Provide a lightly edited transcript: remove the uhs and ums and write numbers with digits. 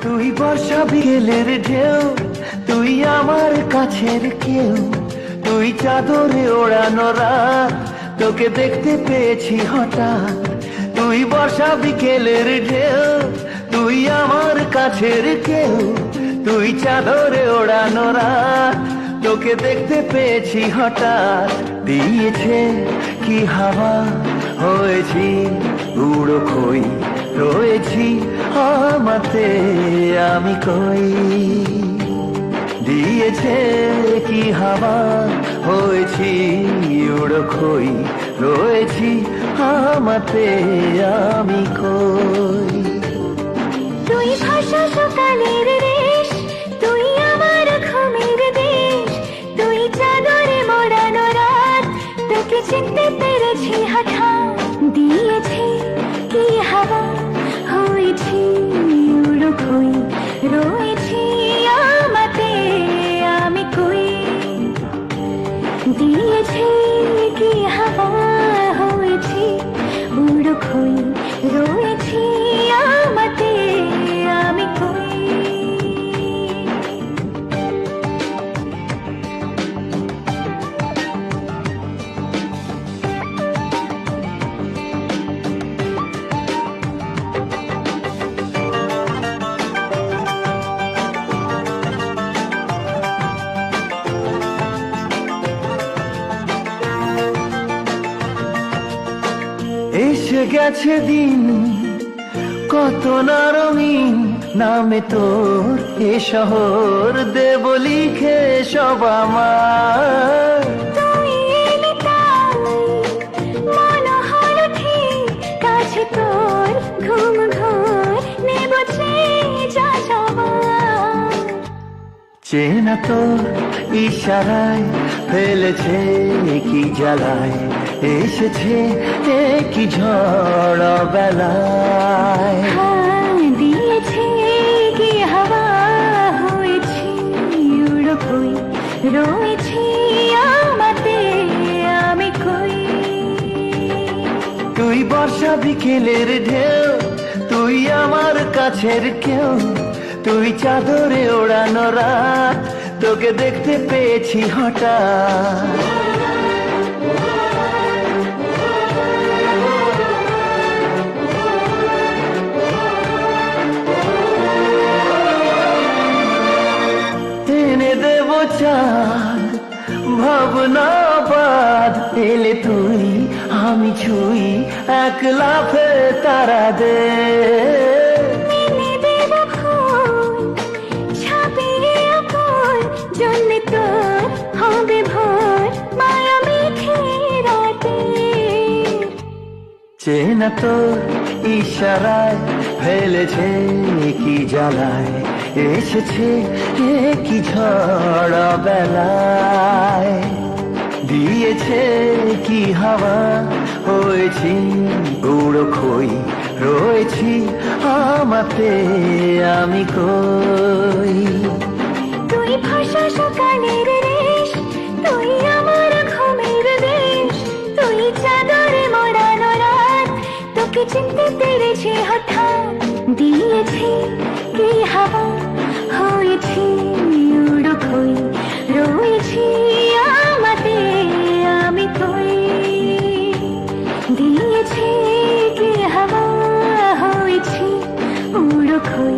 তুই বর্ষা বিকেলের ঢেউ, তুই আমার কাছের কেউ, তুই চাদরে ওড়ানো রাত, তোকে দেখতে পেয়েছি হঠাৎ। তুই বর্ষা বিকেলের ঢেউ, তুই আমার কাছের কেউ, তুই চাদরে ওড়ানো রাত, তোকে দেখতে পেয়েছি হঠাৎ। দিয়েছে কি হাওয়া, হয়েছি উড়ো খই, রয়েছি আমাতে আমি কই। দিয়েছে কি হাওয়া, হয়েছি উড়ো খই, রয়েছি আমাতে আমি কই। তুই ভাষা সকালের রেশ, তুই আমার ঘুমের দেশ, তুই চাদরে মোড়ানো রাত, তোকে চিনতে পেরেছি হঠাৎ। দিয়েছে কি হাওয়া, হয়েছি উড়ো খই, রয়েছি আমাতে আমি কই। দিয়েছে কি হাওয়া, হয়েছি উড়ো খই, রয়েছি আমাতে আমি কই। এসে গেছে দিন কত না রঙিন, নামে তোর এ শহর দেব লিখে সব আমার। তুই এলি তাই মনে হলো ঠিক, কাছে তোর ঘুম ঘোর নেব যা যাবার। চেনা তোর ইশারায় ফেলেছে কি জ্বালায়, এসেছে কি ঝড় বেলায়। দিয়েছে কি হাওয়া, হয়েছি উড়ো খই, রয়েছি আমাতে আমি কই। তুই বর্ষা বিকেলের ঢেউ, তুই আমার কাছের কেউ, তুই চাদরে ওড়ানো রাত, তোকে দেখতে পেয়েছি হঠাৎ। এনে দেব চাঁদ ভাবনা বাদ, এলে তুই আমি ছুই এক লাফে তারা দে। এনে দেব ফুল ছাপিয়ে আপন, জন্মে তোর হবে ভোর মায়া মেঘে রাতে। চেনা তোর ইশারায় ফেলেছে কি জ্বালায়, এসেছে কি ঝড় বেলায়। দিয়েছে কি হাওয়া, হয়েছি উড়ো খই, রয়েছি আমাতে আমি কই। তুই ভাষা সকালের রেশ, তুই আমার ঘুমের দেশ, তুই চাদরে মোড়ানো রাত, তোকে চিনতে পেরেছি হঠাৎ। দিয়েছে কি হাওয়া, হয়েছি উড়ো খই, রয়েছি আমাতে আমি কই। দিয়েছে কি হাওয়া, হয়েছি উড়ো খই।